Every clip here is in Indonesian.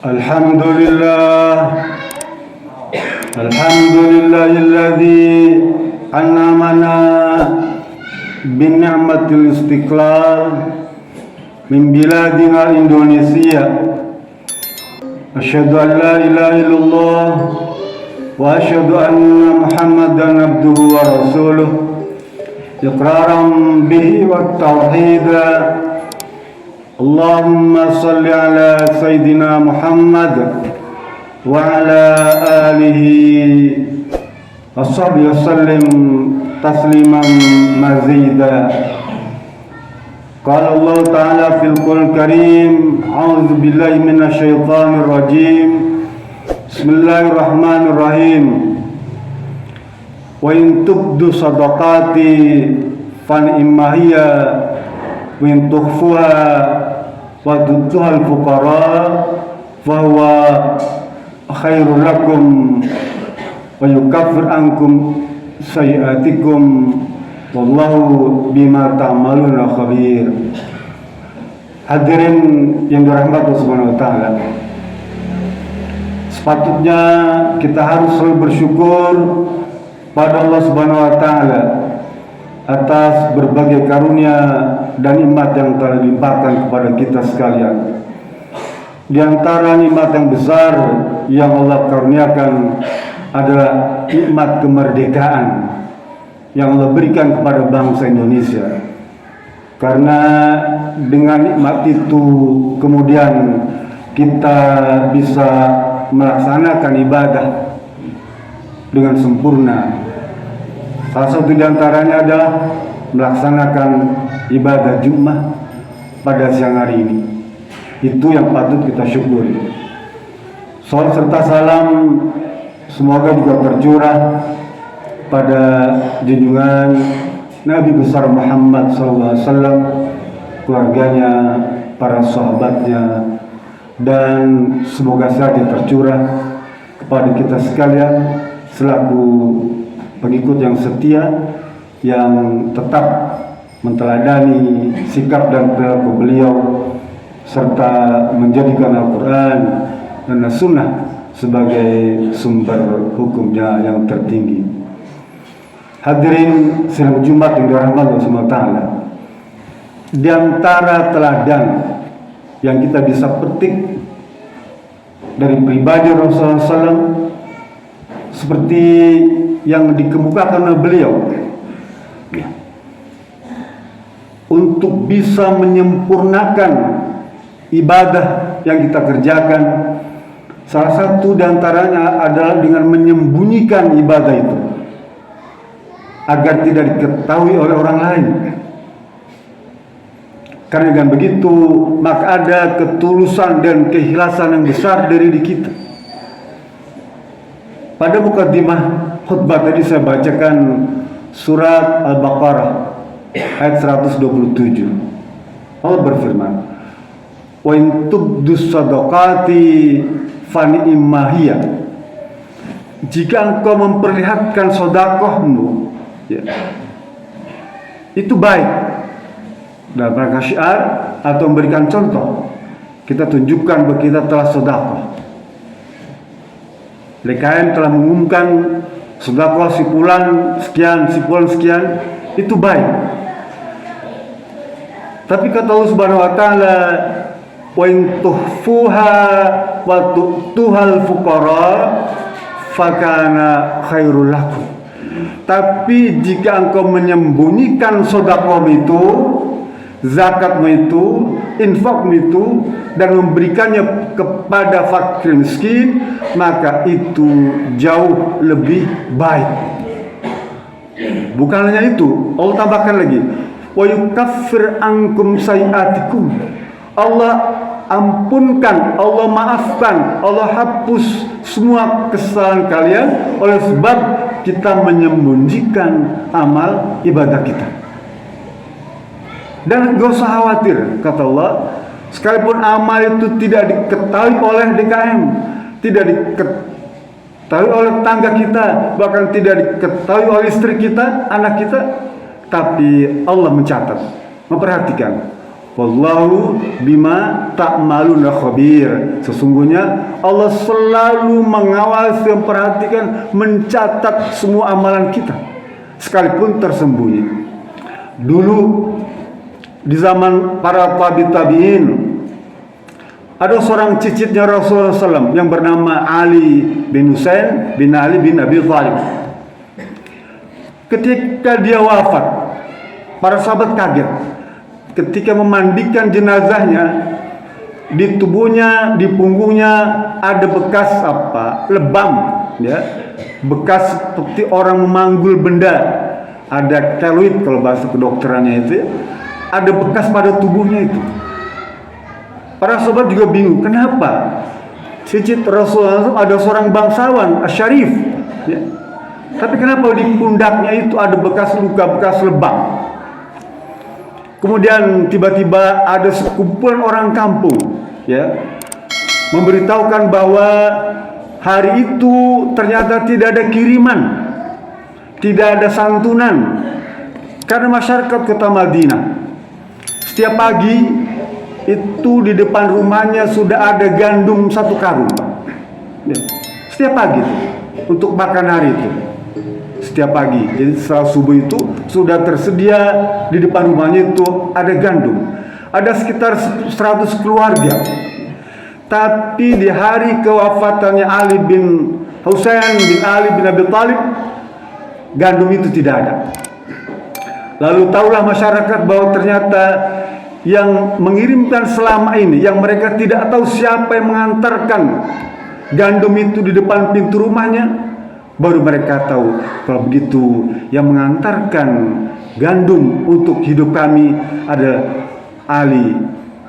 Alhamdulillah, alhamdulillahilladzi an'amana bin ni'matil istiqlal min biladina Indonesia. Asyhadu an la ilaha illallah wa asyhadu anna Muhammadan abduhu wa rasuluh iqraran bihi wa tauhida. Allahumma salli ala Sayyidina Muhammad wa ala alihi wa sahbihi wasallim tasliman mazida. Qala Allah Ta'ala fil Qur'anil Karim, a'udzu billahi minasy syaithanir rajim. Bismillahirrahmanirrahim. Wa in tubdu shadaqati fa ni'ma hiya wa in tukhfuha wa tu'tuhal fuqara fa huwa khairul lakum wa yukaffir ankum sayiatikum wallahu bima ta'maluna khabir. Hadirin yang dirahmati Allah Subhanahu wa taala, sepatutnya kita harus selalu bersyukur pada Allah Subhanahu wa taala atas berbagai karunia dan nikmat yang telah dilimpahkan kepada kita sekalian. Di antara nikmat yang besar yang Allah karuniakan adalah nikmat kemerdekaan yang Allah berikan kepada bangsa Indonesia. Karena dengan nikmat itu kemudian kita bisa melaksanakan ibadah dengan sempurna. Salah satu di antaranya adalah melaksanakan ibadah Jumat pada siang hari ini. Itu yang patut kita syukuri. Salawat serta salam semoga juga tercurah pada junjungan Nabi besar Muhammad SAW, keluarganya, para sahabatnya, dan semoga saja tercurah kepada kita sekalian selaku pengikut yang setia, yang tetap menteladani sikap dan perilaku beliau serta menjadikan Al-Quran dan As-Sunnah sebagai sumber hukumnya yang tertinggi. Hadirin sidang Jumat yang dirahmati Allah SWT, di antara teladan yang kita bisa petik dari pribadi Rasulullah SAW seperti yang dikemukakan oleh beliau, untuk bisa menyempurnakan ibadah yang kita kerjakan, salah satu diantaranya adalah dengan menyembunyikan ibadah itu agar tidak diketahui oleh orang lain. Karena dengan begitu maka ada ketulusan dan keikhlasan yang besar dari diri kita. Pada mukadimah khutbah tadi saya bacakan surat Al-Baqarah ayat 127. Allah berfirman, wa in tubdus shadaqati fa ni'ma hiya. Jika engkau memperlihatkan sedekahmu, ya, itu baik. Dalam rangka syiar atau memberikan contoh, kita tunjukkan bahwa kita telah sedekah. LKM telah mengumumkan sedekah si fulan sekian, si fulan sekian, itu baik. Tapi kata Allah Subhanahu wa taala, wa in tuhfuha wa tu'tuhal fuqara fakana khairul lakum. Tapi jika engkau menyembunyikan sedekahmu itu, zakatmu itu, infakmu itu, dan memberikannya kepada fakir miskin, maka itu jauh lebih baik. Bukan hanya itu, Allah tambahkan lagi, wa yukaffir ankum sayiatikum. Allah ampunkan, Allah maafkan, Allah hapus semua kesalahan kalian oleh sebab kita menyembunyikan amal ibadah kita. Dan gak usah khawatir, kata Allah, sekalipun amal itu tidak diketahui oleh DKM, tidak diketahui oleh tetangga kita, bahkan tidak diketahui oleh istri kita, anak kita, tapi Allah mencatat, memperhatikan. Wallahu bima ta'maluna khabir. Sesungguhnya Allah selalu mengawasi, memperhatikan, mencatat semua amalan kita, sekalipun tersembunyi. Dulu di zaman para tabi'in, ada seorang cicitnya Rasulullah SAW yang bernama Ali bin Husain bin Ali bin Abi Thalib. Ketika dia wafat, para sahabat kaget ketika memandikan jenazahnya. Di tubuhnya, di punggungnya ada bekas lebam, ya, bekas seperti orang memanggul benda, ada keloid kalau bahasa kedokterannya itu, ada bekas pada tubuhnya itu. Para sahabat juga bingung, kenapa cicit Rasulullah ada seorang bangsawan Syarif, ya, tapi kenapa di pundaknya itu ada bekas luka, bekas lebam? Kemudian tiba-tiba ada sekumpulan orang kampung, ya, memberitahukan bahwa hari itu ternyata tidak ada kiriman, tidak ada santunan, karena masyarakat kota Madinah setiap pagi itu di depan rumahnya sudah ada gandum 1 karung, Pak. Ya, setiap pagi itu, untuk makan hari itu. Setiap pagi, jadi setelah subuh itu sudah tersedia di depan rumahnya itu ada gandum. Ada sekitar 100 keluarga. Tapi di hari kewafatannya Ali bin Husain bin Ali bin Abi Thalib, gandum itu tidak ada. Lalu tahulah masyarakat bahwa ternyata yang mengirimkan selama ini, yang mereka tidak tahu siapa yang mengantarkan gandum itu di depan pintu rumahnya, baru mereka tahu kalau begitu yang mengantarkan gandum untuk hidup kami ada Ali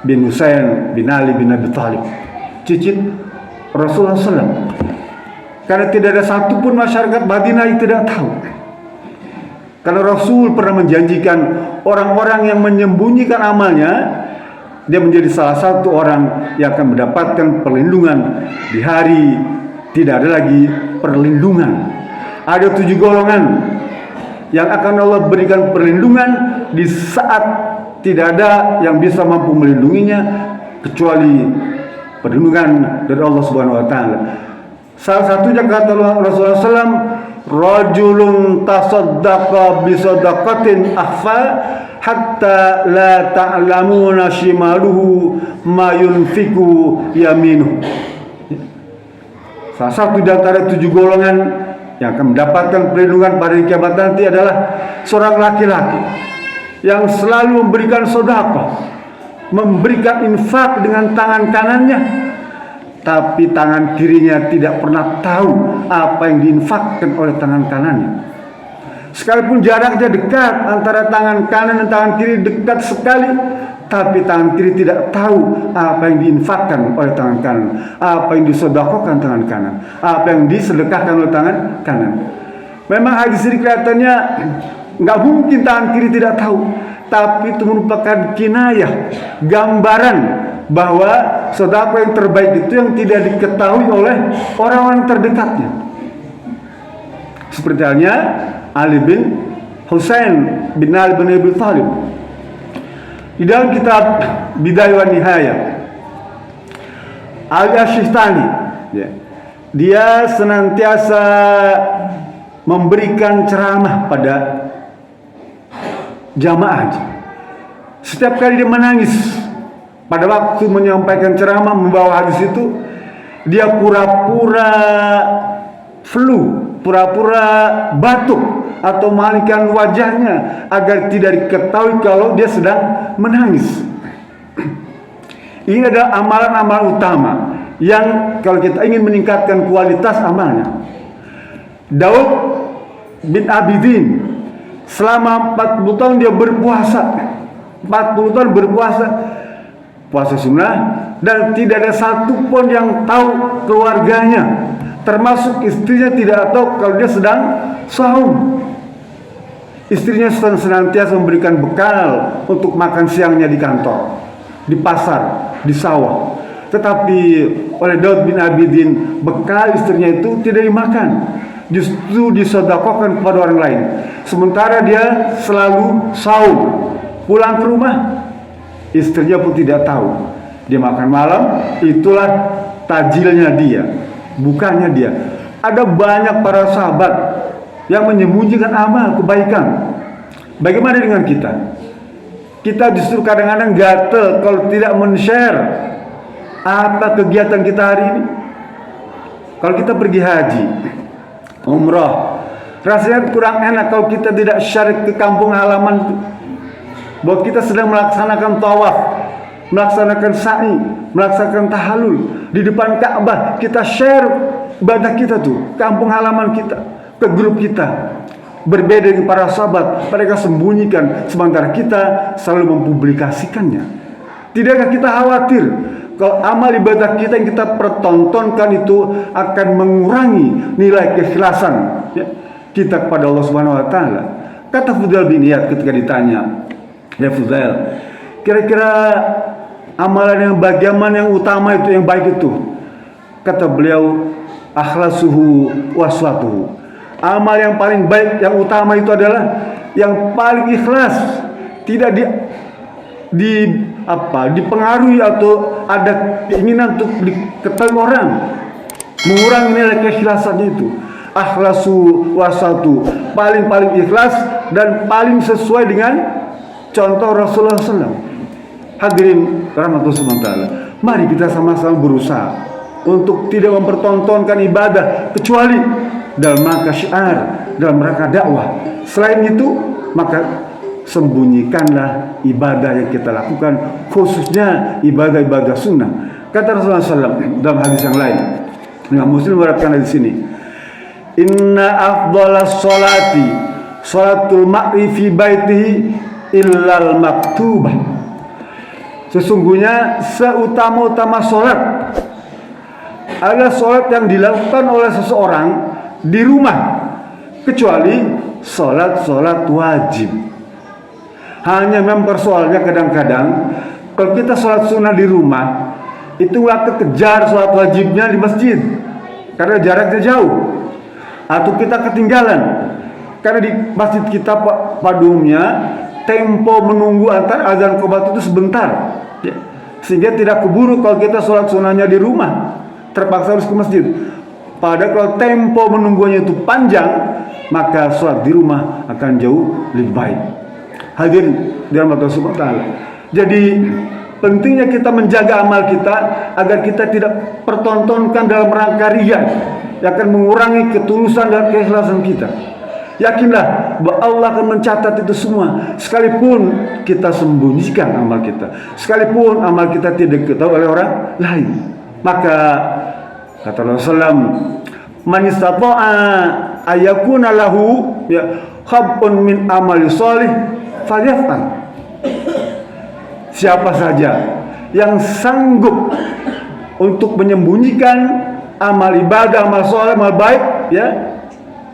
bin Husain bin Ali bin Abi Thalib, cicit Rasulullah SAW. Karena tidak ada satupun masyarakat Madinah yang tidak tahu. Karena Rasul pernah menjanjikan orang-orang yang menyembunyikan amalnya, dia menjadi salah satu orang yang akan mendapatkan perlindungan di hari tidak ada lagi perlindungan. Ada 7 golongan yang akan Allah berikan perlindungan di saat tidak ada yang bisa mampu melindunginya kecuali perlindungan dari Allah Subhanahu wa taala. Salah satunya kata Rasulullah SAW, rajulun tasaddaqa bi sadaqatin akhfa hatta la ta'lamuna shimaluhu ma yunfiku yaminuhu. Salah satu di antara 7 golongan yang akan mendapatkan perlindungan pada hari kiamat nanti adalah seorang laki-laki yang selalu memberikan sedekah, memberikan infak dengan tangan kanannya, tapi tangan kirinya tidak pernah tahu apa yang diinfakkan oleh tangan kanannya. Sekalipun jaraknya dekat antara tangan kanan dan tangan kiri, dekat sekali, tapi tangan kiri tidak tahu apa yang diinfakkan oleh tangan kanan, apa yang disedekahkan tangan kanan, apa yang disedekahkan oleh tangan kanan. Memang hadis ini kelihatannya nggak mungkin tangan kiri tidak tahu, tapi itu merupakan kinayah, gambaran bahwa sedekah yang terbaik itu yang tidak diketahui oleh orang-orang terdekatnya. Seperti halnya Ali bin Husain bin Ali bin Abi Thalib. Di dalam kitab Bidayah wa Nihayah, Al-Asystani, ya, dia senantiasa memberikan ceramah pada jamaah. Setiap kali dia menangis pada waktu menyampaikan ceramah membawa hadis itu, dia pura-pura flu, pura-pura batuk atau malingkan wajahnya agar tidak diketahui kalau dia sedang menangis. Ini adalah amalan-amalan utama yang kalau kita ingin meningkatkan kualitas amalnya. Daud bin Abidin selama 40 tahun dia berpuasa, 40 tahun berpuasa, puasa sunnah, dan tidak ada satupun yang tahu keluarganya, termasuk istrinya tidak tahu kalau dia sedang saum. Istrinya senantiasa memberikan bekal untuk makan siangnya di kantor, di pasar, di sawah. Tetapi oleh Daud bin Abidin, bekal istrinya itu tidak dimakan, justru disedekahkan kepada orang lain. Sementara dia selalu saum, pulang ke rumah istrinya pun tidak tahu. Dia makan malam, itulah tajilnya dia, bukannya dia. Ada banyak para sahabat yang menyembunyikan amal kebaikan. Bagaimana dengan kita? Kita justru kadang-kadang gatel kalau tidak men-share apa kegiatan kita hari ini. Kalau kita pergi haji, umrah, rasanya kurang enak kalau kita tidak share ke kampung halaman bahwa kita sedang melaksanakan tawaf, melaksanakan sa'i, melaksanakan tahallul di depan Ka'bah. Kita share ibadah kita tuh, kampung halaman kita, ke grup kita. Berbeda dengan para sahabat, mereka sembunyikan, sementara kita selalu mempublikasikannya. Tidakkah kita khawatir kalau amal ibadah kita yang kita pertontonkan itu akan mengurangi nilai keikhlasan kita kepada Allah Subhanahu wa taala? Kata Fudail bin Iyad ketika ditanya, "Ya Fudail, kira-kira amalan yang bagaimana yang utama itu, yang baik itu?" Kata beliau, "Akhlasuhu waswatuhu." Amal yang paling baik, yang utama itu adalah yang paling ikhlas, tidak dipengaruhi atau ada keinginan untuk diketahui orang, mengurangi nilai keikhlasan itu. Akhlasu wasatu, paling ikhlas dan paling sesuai dengan contoh Rasulullah SAW. Hadirin rahmatullah taala, mari kita sama-sama berusaha untuk tidak mempertontonkan ibadah kecuali dalam rangka syiar, dalam rangka dakwah. Selain itu, maka sembunyikanlah ibadah yang kita lakukan, khususnya ibadah-ibadah sunnah. Kata Rasulullah SAW dalam hadis yang lain, Imam Muslim meriwayatkan di sini, "Inna afdalas sholati sholatul mar'i fi baitihi illal maktubah." Sesungguhnya seutama-utama sholat adalah sholat yang dilakukan oleh seseorang di rumah, kecuali sholat wajib. Hanya memang persoalannya kadang-kadang kalau kita sholat sunnah di rumah itu nggak kekejar sholat wajibnya di masjid karena jaraknya jauh, atau kita ketinggalan karena di masjid kita pada umumnya tempo menunggu antar azan qomat itu sebentar, sehingga tidak keburu kalau kita sholat sunnahnya di rumah terpaksa harus ke masjid. Padahal kalau tempo menunggunya itu panjang, maka sholat di rumah akan jauh lebih baik. Hadir dalam Allah Subhanahu wa taala. Jadi pentingnya kita menjaga amal kita agar kita tidak pertontonkan dalam rangka riya yang akan mengurangi ketulusan dan keikhlasan kita. Yakinlah bahwa Allah akan mencatat itu semua, sekalipun kita sembunyikan amal kita, sekalipun amal kita tidak diketahui oleh orang lain. Maka kata Rasulullah, "Man istata'a ayakuna lahu khab'un min amali shalih falyaf'al." Siapa saja yang sanggup untuk menyembunyikan amal ibadah, amal shalih, amal baik,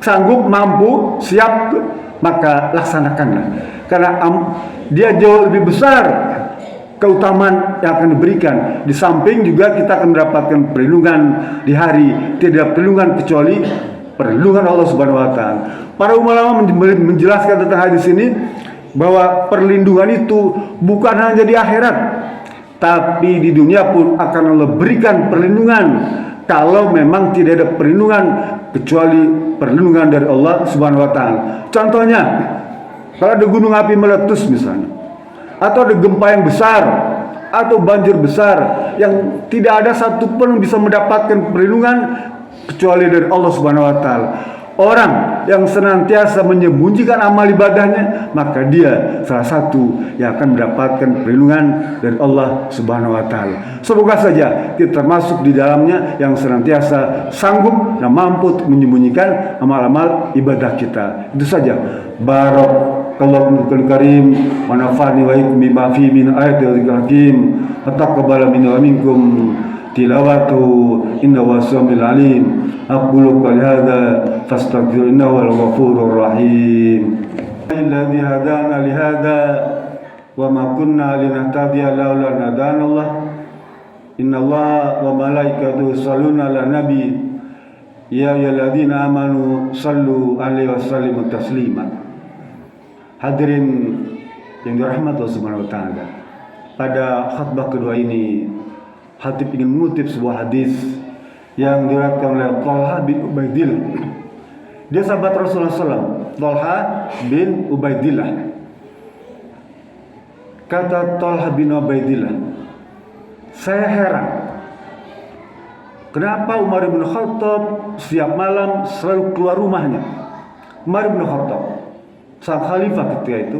sanggup, mampu, siap, maka laksanakanlah. Karena dia jauh lebih besar keutamaan yang akan diberikan. Di samping juga kita akan mendapatkan perlindungan di hari tidak perlindungan kecuali perlindungan Allah Subhanahu wa taala. Para ulama menjelaskan tentang hadis ini bahwa perlindungan itu bukan hanya di akhirat, tapi di dunia pun akan Allah berikan perlindungan kalau memang tidak ada perlindungan kecuali perlindungan dari Allah Subhanahu wa taala. Contohnya, kalau ada gunung api meletus misalnya, atau ada gempa yang besar, atau banjir besar yang tidak ada satupun yang bisa mendapatkan perlindungan kecuali dari Allah Subhanahu wa taala. Orang yang senantiasa menyembunyikan amal ibadahnya, maka dia salah satu yang akan mendapatkan perlindungan dari Allah Subhanahu wa taala. Semoga saja kita termasuk di dalamnya yang senantiasa sanggup dan mampu menyembunyikan amal-amal ibadah kita. Itu saja. Barakallahu karim wa nafa'ani wa iyyakum bima fi min ayatil hakim. Taqabbal minna wa minkum tilawatu innahu was-sami'ul alim. Aqulu qali hadza fastaghfiru innahu al-ghafurur rahim. Alladzi hadana li hadza wa ma kunna linahtadiya laula an hadana Allah. Innallaha wa malaikatahu yusholluna 'alan nabi. Ya ayyuhalladzina amanu shallu 'alaihi wa sallimu taslima. Hadirin yang dirahmati Allah Subhanahu wa taala. pada khutbah kedua ini, Hatib ingin mengutip sebuah hadis yang diriwayatkan oleh Thalha bin Ubaidillah. Dia sahabat Rasulullah SAW, Thalha bin Ubaidillah. Kata Thalha bin Ubaidillah, saya heran kenapa Umar bin Khattab setiap malam selalu keluar rumahnya. Umar bin Khattab, sang khalifah ketika itu,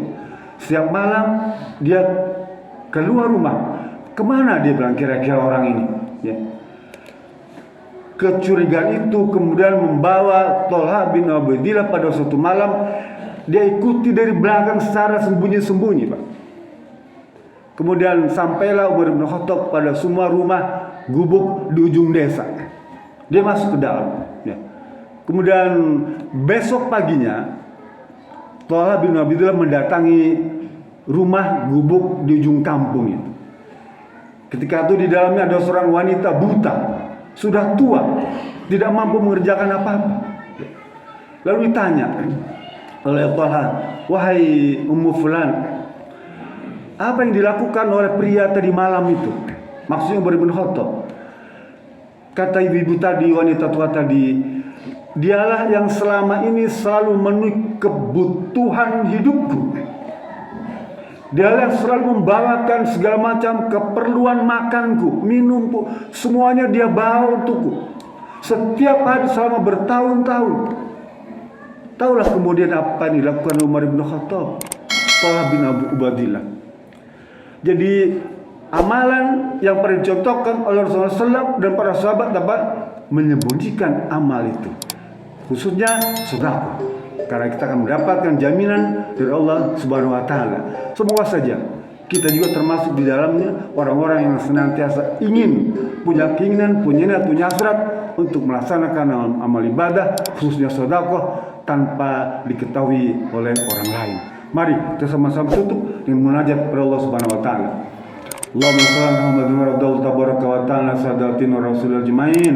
setiap malam dia keluar rumah. Kemana dia bilang kira-kira orang ini? Ya. Kecurigaan itu kemudian membawa Thalha bin Ubaidillah pada suatu malam, dia ikuti dari belakang secara sembunyi-sembunyi, Pak. Kemudian sampailah Umar bin Khattab pada semua rumah gubuk di ujung desa. Dia masuk ke dalam. Ya. Kemudian besok paginya Thalha bin Ubaidillah mendatangi rumah gubuk di ujung kampung itu. Ketika itu di dalamnya ada seorang wanita buta, sudah tua, tidak mampu mengerjakan apa-apa. Lalu ditanya oleh Thalha, wahai Ummu Fulan, apa yang dilakukan oleh pria tadi malam itu? Maksudnya Umar bin Khattab. Kata ibu-ibu tadi, wanita tua tadi, dialah yang selama ini selalu memenuhi kebutuhan hidupku. Dialah yang selalu membawakan segala macam keperluan makanku, minumku, semuanya dia bawa untukku. Setiap hari selama bertahun-tahun. Taulah kemudian apa yang dilakukan Umar bin Khattab, Thalha bin Ubaidillah. Jadi amalan yang pernah dicontohkan oleh Rasulullah SAW dan para sahabat dapat menyembunyikan amal itu, khususnya sedekah, karena kita akan mendapatkan jaminan dari Allah Subhanahu wa taala. Semoga saja kita juga termasuk di dalamnya orang-orang yang senantiasa ingin punya keinginan, punya niat, punya hasrat untuk melaksanakan amal ibadah, khususnya sedekah, tanpa diketahui oleh orang lain. Mari kita sama-sama tutup dengan munajat kepada Allah Subhanahu wa taala. Allahumma shalli ala Muhammadin wa radhiyallahu tabaraka wa ta'ala sadatin wa rasul ajmain.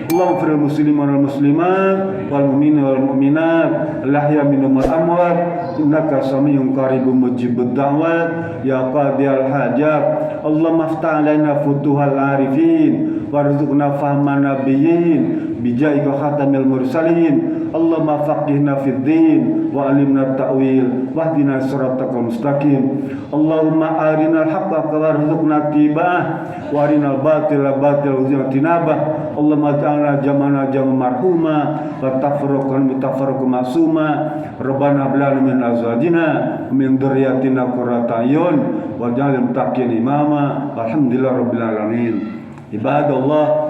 Allahumma fir muslimin wal muslimat wal mu'minin wal mu'minat al-ahya minhum wal amwat innaka samiun qaribun mujibud da'wat ya qadiyal hajat. Allahumma aftah alaina futuhal arifin warzuqna fahman nabiyyin bijaika khatamil mursalin. Allahumma faqihna fid din wa alimna ta'wil wahdina siratal mustaqim. Allahumma arinal haqqa warzuqna tiba'ah wa arinal batila batila warzuqna tinabah. Allahumma ja'alna jamana jam marhuma wa tafruqan mutafarriqan masuma. Rabbana hab lana min azwajina min dzurriyyatina qurrata a'yun waj'alna muttaqina imama. Alhamdulillahirabbil alamin. Ibadallah